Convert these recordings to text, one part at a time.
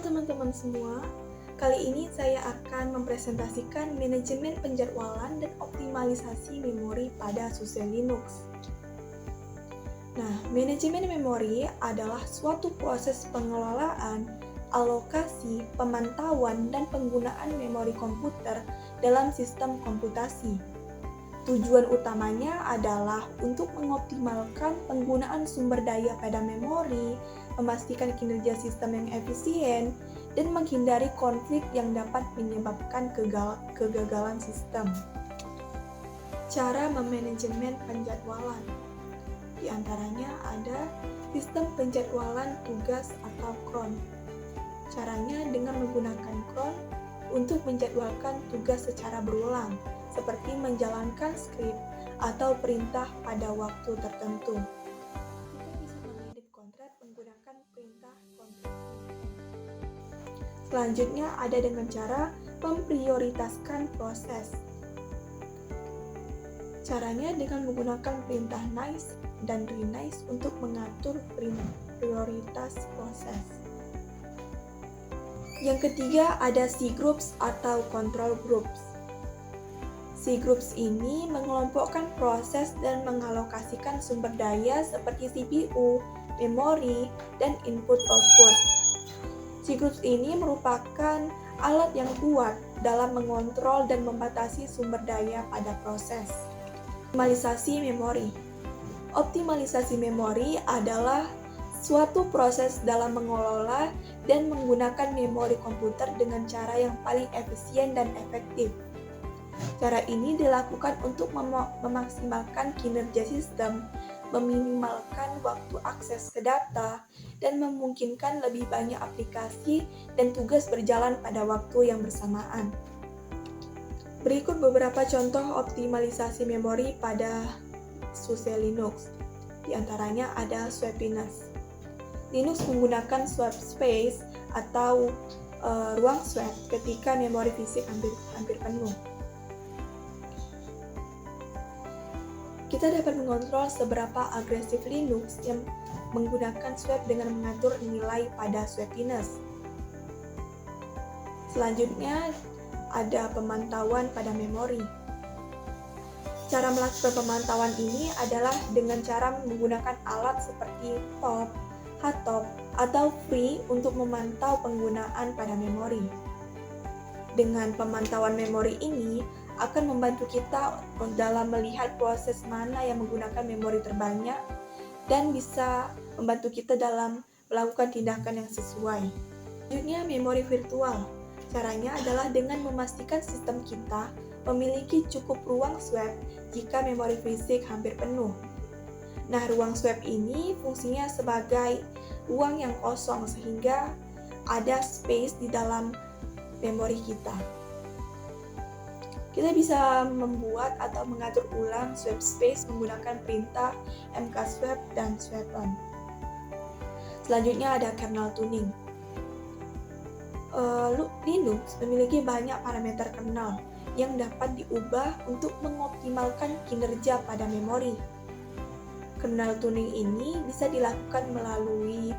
teman-teman semua, kali ini saya akan mempresentasikan manajemen penjadwalan dan optimalisasi memori pada SUSE Linux. Nah, manajemen memori adalah suatu proses pengelolaan, alokasi, pemantauan, dan penggunaan memori komputer dalam sistem komputasi. Tujuan utamanya adalah untuk mengoptimalkan penggunaan sumber daya pada memori, memastikan kinerja sistem yang efisien, dan menghindari konflik yang dapat menyebabkan kegagalan sistem. Cara memanajemen penjadwalan. Di antaranya ada sistem penjadwalan tugas atau cron. Caranya dengan menggunakan cron untuk menjadwalkan tugas secara berulang, seperti menjalankan skrip atau perintah pada waktu tertentu. Kita bisa mengedit kontrak menggunakan perintah kontrak. Selanjutnya ada dengan cara memprioritaskan proses. Caranya dengan menggunakan perintah nice dan renice untuk mengatur prioritas proses. Yang ketiga ada C-groups atau control groups. C-groups ini mengelompokkan proses dan mengalokasikan sumber daya seperti CPU, memori, dan input-output. C-groups ini merupakan alat yang kuat dalam mengontrol dan membatasi sumber daya pada proses. Optimalisasi memori. Optimalisasi memori adalah suatu proses dalam mengelola dan menggunakan memori komputer dengan cara yang paling efisien dan efektif. Cara ini dilakukan untuk memaksimalkan kinerja sistem, meminimalkan waktu akses ke data, dan memungkinkan lebih banyak aplikasi dan tugas berjalan pada waktu yang bersamaan. Berikut beberapa contoh optimalisasi memori pada SUSE Linux. Di antaranya ada Swappiness. Linux menggunakan swap space atau ruang swap ketika memori fisik hampir penuh. Kita dapat mengontrol seberapa agresif Linux yang menggunakan swap dengan mengatur nilai pada Swappiness. Selanjutnya ada pemantauan pada memori. Cara melakukan pemantauan ini adalah dengan cara menggunakan alat seperti top, hotop, atau free untuk memantau penggunaan pada memori. Dengan pemantauan memori ini akan membantu kita dalam melihat proses mana yang menggunakan memori terbanyak dan bisa membantu kita dalam melakukan tindakan yang sesuai. Selanjutnya, memori virtual. Caranya adalah dengan memastikan sistem kita memiliki cukup ruang swap jika memori fisik hampir penuh. Nah, ruang swap ini fungsinya sebagai ruang yang kosong sehingga ada space di dalam memori kita. Kita bisa membuat atau mengatur ulang swap space menggunakan perintah mkswap dan swap-on. Selanjutnya ada kernel tuning. Linux memiliki banyak parameter kernel yang dapat diubah untuk mengoptimalkan kinerja pada memori. Kernel tuning ini bisa dilakukan melalui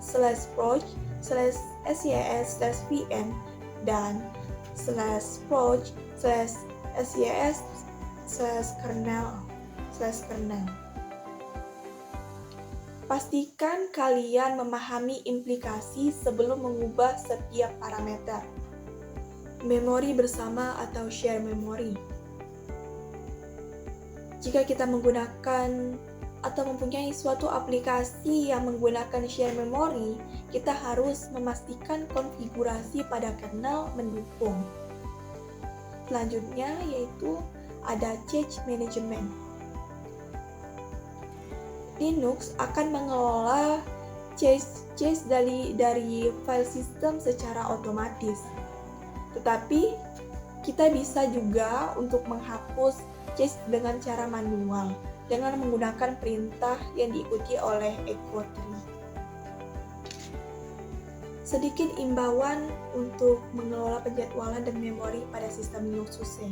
/proc, /sys/vm, dan /proc/sys/kernel. Pastikan kalian memahami implikasi sebelum mengubah setiap parameter. Memori bersama atau share memory. Jika kita menggunakan atau mempunyai suatu aplikasi yang menggunakan share memory, kita harus memastikan konfigurasi pada kernel mendukung. Selanjutnya yaitu ada cache management. Linux akan mengelola cache dari file system secara otomatis. Tetapi kita bisa juga untuk menghapus cache dengan cara manual dengan menggunakan perintah yang diikuti oleh echo tree. Sedikit imbauan untuk mengelola penjadwalan dan memori pada sistem Linux SUSE.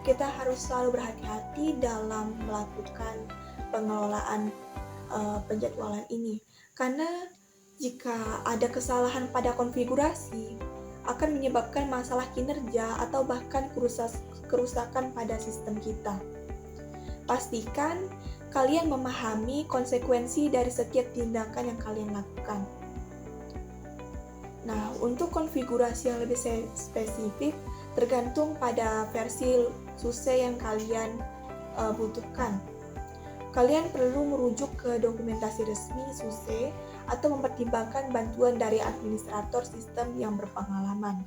Kita harus selalu berhati-hati dalam melakukan pengelolaan penjadwalan ini, karena Jika ada kesalahan pada konfigurasi, akan menyebabkan masalah kinerja atau bahkan kerusakan pada sistem kita. Pastikan kalian memahami konsekuensi dari setiap tindakan yang kalian lakukan. Nah, untuk konfigurasi yang lebih spesifik, tergantung pada versi SUSE yang kalian butuhkan. Kalian perlu merujuk ke dokumentasi resmi SUSE atau mempertimbangkan bantuan dari administrator sistem yang berpengalaman.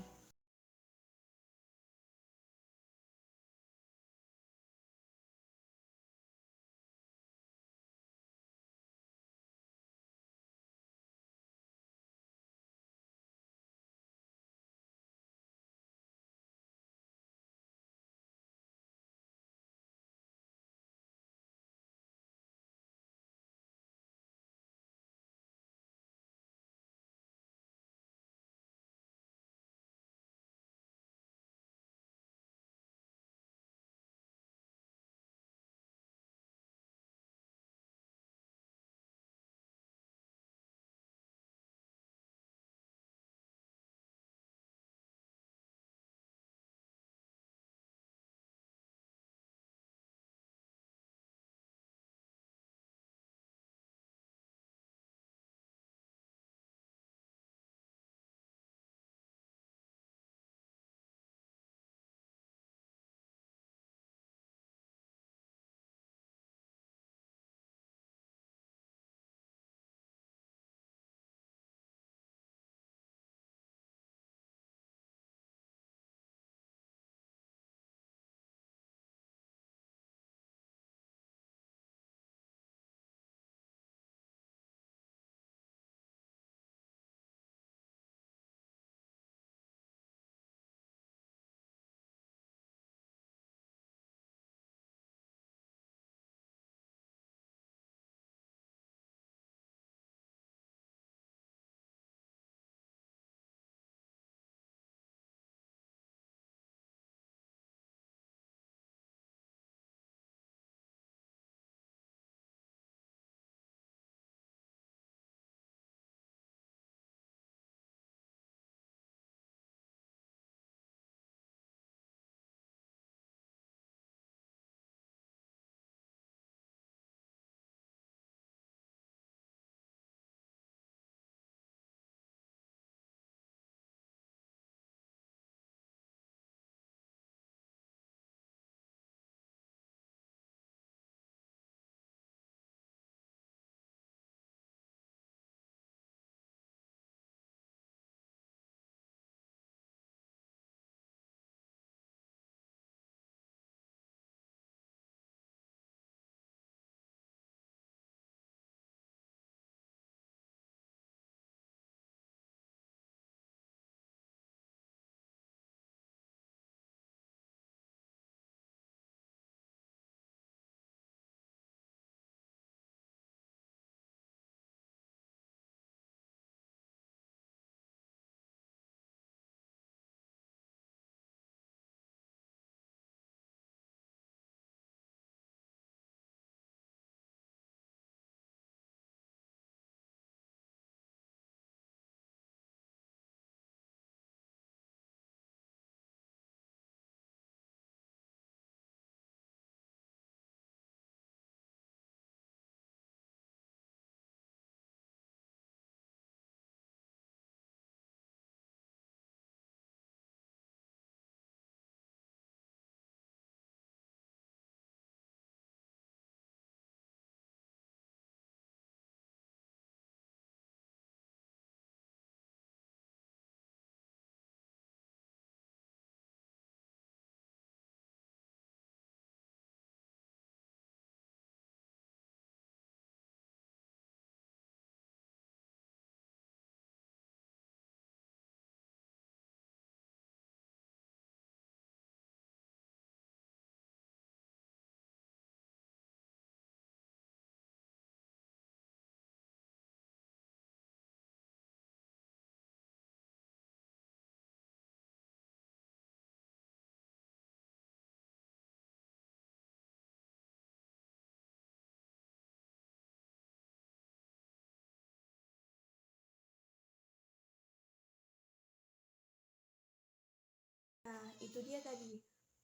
itu dia tadi,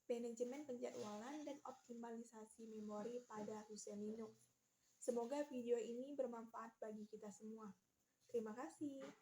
manajemen penjadwalan dan optimalisasi memori pada sistem Linux. Semoga video ini bermanfaat bagi kita semua. Terima kasih.